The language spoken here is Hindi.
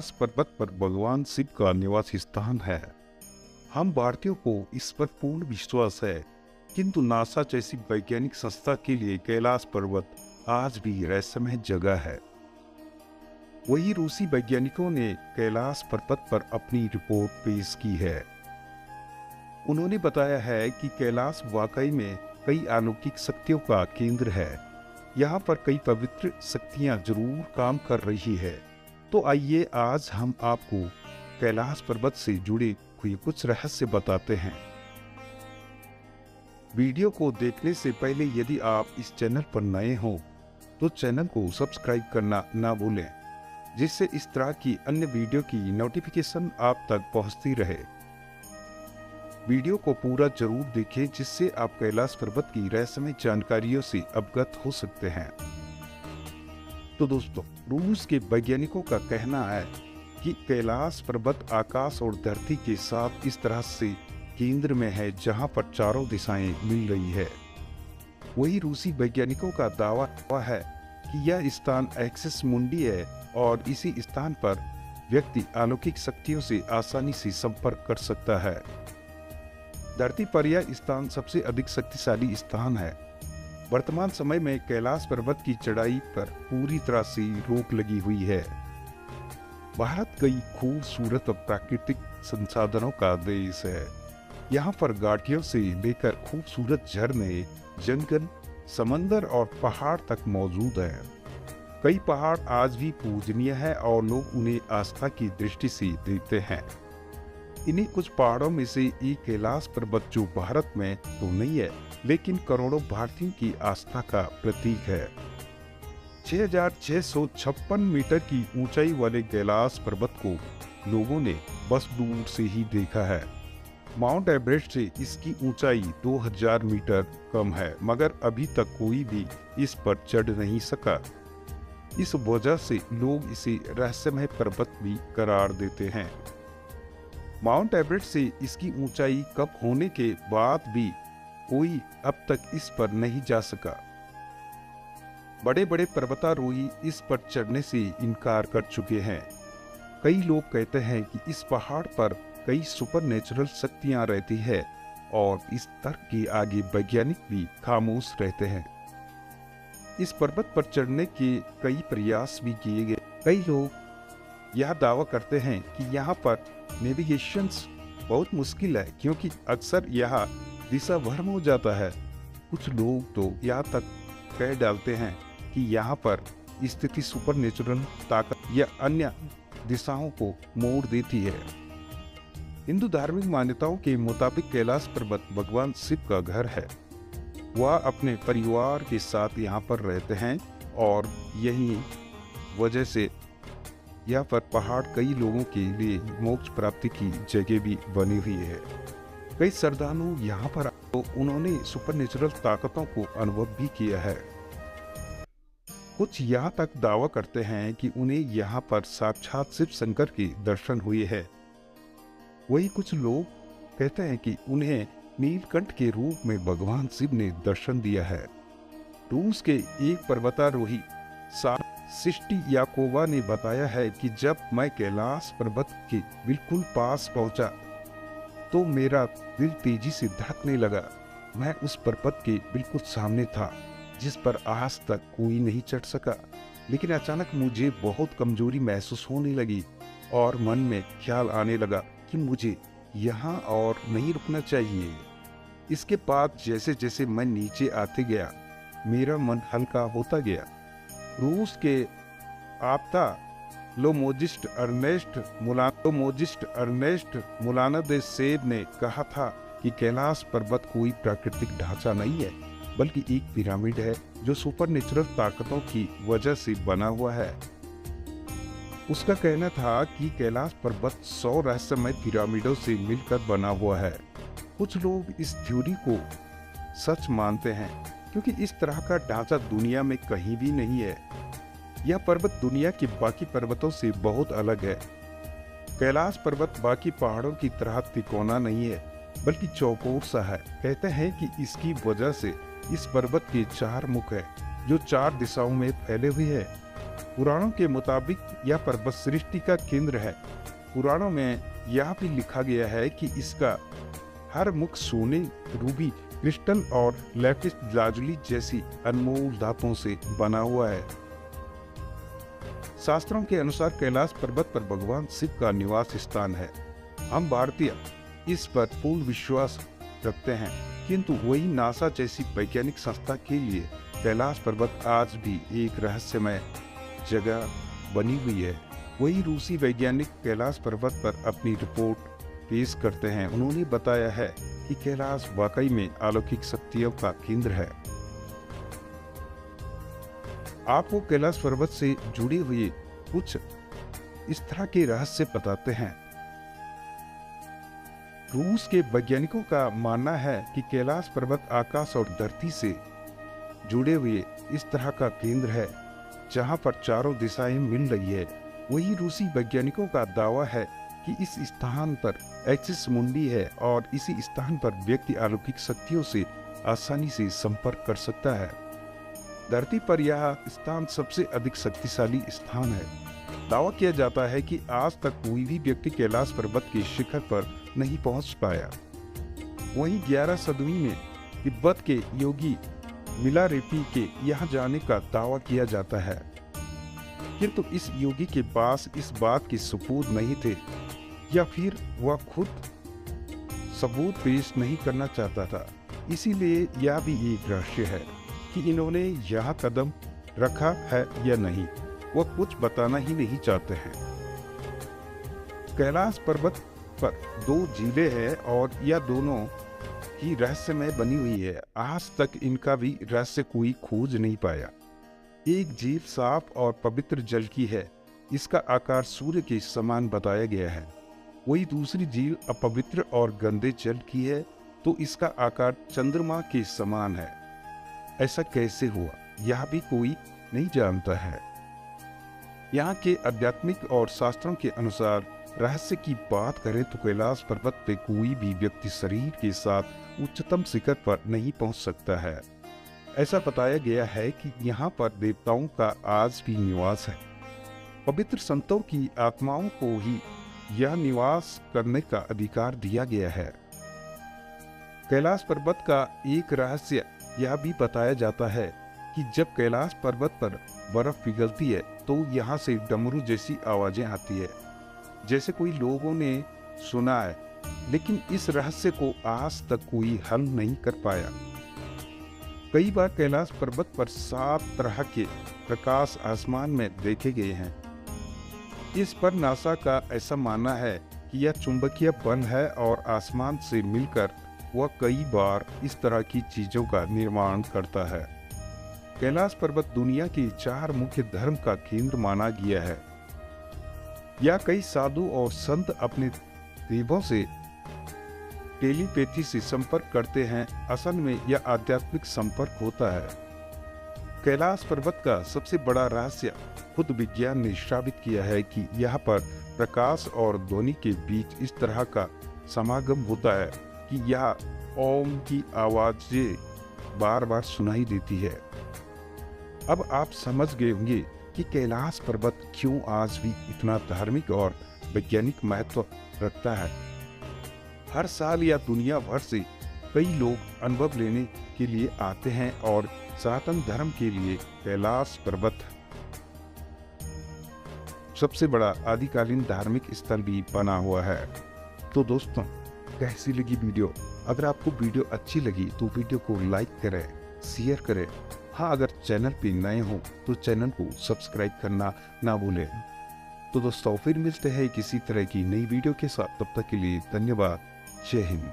कैलाश पर्वत पर भगवान शिव का निवास स्थान है। हम भारतीयों को इस पर पूर्ण विश्वास है, किंतु नासा जैसी वैज्ञानिक संस्था के लिए कैलाश पर्वत आज भी रहस्यमय जगह है। वही रूसी वैज्ञानिकों ने कैलाश पर्वत पर अपनी रिपोर्ट पेश की है। उन्होंने बताया है कि कैलाश वाकई में कई अलौकिक शक्तियों का केंद्र है। यहाँ पर कई पवित्र शक्तियाँ जरूर काम कर रही है। तो आइए आज हम आपको कैलाश पर्वत से जुड़े हुए कुछ रहस्य बताते हैं। वीडियो को देखने से पहले यदि आप इस चैनल पर नए हो तो चैनल को सब्सक्राइब करना ना भूलें, जिससे इस तरह की अन्य वीडियो की नोटिफिकेशन आप तक पहुंचती रहे। वीडियो को पूरा जरूर देखें, जिससे आप कैलाश पर्वत की रहस्यमय जानकारियों से अवगत हो सकते हैं। तो दोस्तों, रूस के वैज्ञानिकों का कहना है कि कैलाश पर्वत आकाश और धरती के साथ इस तरह से केंद्र में है, जहां पर चारों दिशाएं मिल रही है। वही रूसी वैज्ञानिकों का दावा है कि यह स्थान एक्सिस मुंडी है और इसी स्थान पर व्यक्ति अलौकिक शक्तियों से आसानी से संपर्क कर सकता है। धरती पर यह स्थान सबसे अधिक शक्तिशाली स्थान है। वर्तमान समय में कैलाश पर्वत की चढ़ाई पर पूरी तरह से रोक लगी हुई है। भारत कई खूबसूरत प्राकृतिक संसाधनों का देश है। यहाँ पर घाटियों से लेकर खूबसूरत झरने, जंगल, समंदर और पहाड़ तक मौजूद हैं। कई पहाड़ आज भी पूजनीय है और लोग उन्हें आस्था की दृष्टि से देखते हैं। इन्हीं कुछ पहाड़ों में से एक कैलाश पर्वत, जो भारत में तो नहीं है लेकिन करोड़ों भारतीयों की आस्था का प्रतीक है। 6,656 मीटर की ऊंचाई वाले कैलाश पर्वत को लोगों ने बस दूर से ही देखा है। माउंट एवरेस्ट से इसकी ऊंचाई 2000 मीटर कम है, मगर अभी तक कोई भी इस पर चढ़ नहीं सका। इस वजह से लोग इसे रहस्यमय पर्वत भी करार देते हैं। माउंट एवरेस्ट से इसकी ऊंचाई कम होने के बाद भी कोई अब तक इस पर नहीं जा सका। बड़े बड़े पर्वतारोही इस पर चढ़ने से इनकार कर चुके हैं। कई लोग कहते हैं कि इस पहाड़ पर कई सुपरनेचुरल शक्तियां रहती है और इस तर्क के आगे वैज्ञानिक भी खामोश रहते हैं। इस पर्वत पर चढ़ने के कई प्रयास भी किए गए। कई लोग यह दावा करते हैं कि यहाँ पर नेविगेशन बहुत मुश्किल है, क्योंकि अक्सर यह दिशा भ्रम हो जाता है। कुछ लोग तो यहाँ तक कह डालते हैं कि यहाँ पर स्थिति सुपरनेचुरल ताकत या अन्य दिशाओं को मोड़ देती है। हिंदू धार्मिक मान्यताओं के मुताबिक कैलाश पर्वत भगवान शिव का घर है। वह अपने परिवार के साथ यहाँ पर रहते हैं और यही वजह से यहाँ पर पहाड़ कई लोगों के लिए मोक्ष प्राप्ति की जगह भी बनी हुई है। कई श्रद्धालु यहाँ पर तो उन्होंने सुपरनेचुरल ताकतों को अनुभव भी किया है। कुछ यहाँ तक दावा करते हैं कि उन्हें यहाँ पर साक्षात शिव शंकर के दर्शन हुए हैं। वही कुछ लोग कहते हैं कि उन्हें नीलकंठ के रूप में भगवान शिव ने दर्शन दिया है। रूस के एक पर्वतारोही सिस्टी याकोवा ने बताया है कि जब मैं कैलाश पर्वत के बिल्कुल पास पहुंचा तो मेरा दिल तेजी से धड़कने लगा। मैं उस पर्वत के बिल्कुल सामने था, जिस पर आज तक कोई नहीं चढ़ सका। लेकिन अचानक मुझे बहुत कमजोरी महसूस होने लगी और मन में ख्याल आने लगा कि मुझे यहाँ और नहीं रुकना चाहिए। इसके बाद जैसे जैसे मैं नीचे आते गया, मेरा मन हल्का होता गया। रूस के ऑप्थाल्मोलॉजिस्ट अर्नेस्ट मुलानदेसेव ने कहा था कि कैलाश पर्वत कोई प्राकृतिक ढांचा नहीं है, बल्कि एक पिरामिड है जो सुपरनेचुरल ताकतों की वजह से बना हुआ है। उसका कहना था कि कैलाश पर्वत 100 रहस्यमय पिरामिडों से मिलकर बना हुआ है। कुछ लोग इस थ्योरी को सच मानते हैं, क्योंकि इस तरह का ढांचा दुनिया में कहीं भी नहीं है। यह पर्वत दुनिया के बाकी पर्वतों से बहुत अलग है। कैलाश पर्वत बाकी पहाड़ों की तरह तिकोना नहीं है, बल्कि चौकोर सा है। कहते हैं कि इसकी वजह से इस पर्वत के 4 मुख हैं, जो 4 दिशाओं में फैले हुए हैं। पुराणों के मुताबिक यह पर्वत सृष्टि का केंद्र है। पुराणों में यह भी लिखा गया है कि इसका हर मुख सोने, रूबी, क्रिस्टल और लैपिस लाजुली जैसी अनमोल धातुओं से बना हुआ है। शास्त्रों के अनुसार कैलाश पर्वत पर भगवान शिव का निवास स्थान है। हम भारतीय इस पर पूर्ण विश्वास रखते हैं, किंतु वही नासा जैसी वैज्ञानिक संस्था के लिए कैलाश पर्वत आज भी एक रहस्यमय जगह बनी हुई है। वही रूसी वैज्ञानिक कैलाश पर्वत पर अपनी रिपोर्ट पेश करते हैं। उन्होंने बताया है कि कैलाश वाकई में अलौकिक शक्तियों का केंद्र है। आपको कैलाश पर्वत से जुड़े हुए कुछ इस तरह के रहस्य बताते हैं। रूस के वैज्ञानिकों का मानना है कि कैलाश पर्वत आकाश और धरती से जुड़े हुए इस तरह का केंद्र है जहां पर चारों दिशाएं मिल रही है। वही रूसी वैज्ञानिकों का दावा है कि इस स्थान पर एक्सिस मुंडी है और इसी स्थान पर व्यक्ति अलौकिक शक्तियों से आसानी से संपर्क कर सकता है। धरती पर यह स्थान सबसे अधिक शक्तिशाली स्थान है। दावा किया जाता है कि आज तक कोई भी व्यक्ति कैलाश पर्वत के शिखर पर नहीं पहुंच पाया। वहीं 11 सदी में तिब्बत के योगी मिलारेपी के यहाँ जाने का दावा किया जाता है, किंतु इस योगी के पास इस बात के सबूत नहीं थे या फिर वह खुद सबूत पेश नहीं करना चाहता था। इसीलिए यह भी एक रहस्य है कि इन्होंने यहाँ कदम रखा है या नहीं, वह कुछ बताना ही नहीं चाहते हैं। कैलाश पर्वत पर 2 झीलें हैं और यह दोनों ही रहस्यमय बनी हुई है। आज तक इनका भी रहस्य कोई खोज नहीं पाया। एक झील साफ और पवित्र जल की है, इसका आकार सूर्य के समान बताया गया है। वही दूसरी झील अपवित्र और गंदे जल की है, तो इसका आकार चंद्रमा के समान है। ऐसा कैसे हुआ, यह भी कोई नहीं जानता है। यहाँ के आध्यात्मिक और शास्त्रों के अनुसार रहस्य की बात करें तो कैलाश पर्वत पे कोई भी व्यक्ति शरीर के साथ उच्चतम शिखर पर नहीं पहुंच सकता है। ऐसा बताया गया है कि यहाँ पर देवताओं का आज भी निवास है। पवित्र संतों की आत्माओं को ही यह निवास करने का अधिकार दिया गया है। कैलाश पर्वत का एक रहस्य यह भी बताया जाता है कि जब कैलाश पर्वत पर बर्फ पिघलती है तो यहाँ से डमरू जैसी आवाजें आती है, जैसे कोई लोगों ने सुना है, लेकिन इस रहस्य को आज तक कोई हल नहीं कर पाया। कई बार कैलाश पर्वत पर 7 तरह के प्रकाश आसमान में देखे गए हैं। इस पर नासा का ऐसा मानना है कि यह चुंबकीय बल है और आसमान से मिलकर वह कई बार इस तरह की चीजों का निर्माण करता है। कैलाश पर्वत दुनिया के 4 मुख्य धर्म का केंद्र माना गया है। यह कई साधु और संत अपने देवों से टेलीपैथी से संपर्क करते हैं। असल में यह आध्यात्मिक संपर्क होता है। कैलाश पर्वत का सबसे बड़ा रहस्य खुद विज्ञान ने साबित किया है कि यहाँ पर प्रकाश और ध्वनि के बीच इस तरह का समागम होता है कि यह ओम की आवाजें बार बार सुनाई देती है। अब आप समझ गए होंगे कि कैलाश पर्वत क्यों आज भी इतना धार्मिक और वैज्ञानिक महत्व रखता है। हर साल या दुनिया भर से कई लोग अनुभव लेने के लिए आते हैं और सनातन धर्म के लिए कैलाश पर्वत सबसे बड़ा आदिकालीन धार्मिक स्थल भी बना हुआ है। तो दोस्तों, कैसी लगी वीडियो? अगर आपको वीडियो अच्छी लगी तो वीडियो को लाइक करें, शेयर करें। हाँ, अगर चैनल पे नए हो तो चैनल को सब्सक्राइब करना ना भूलें। तो दोस्तों, फिर मिलते हैं किसी तरह की नई वीडियो के साथ। तब तक के लिए धन्यवाद। जय हिंद।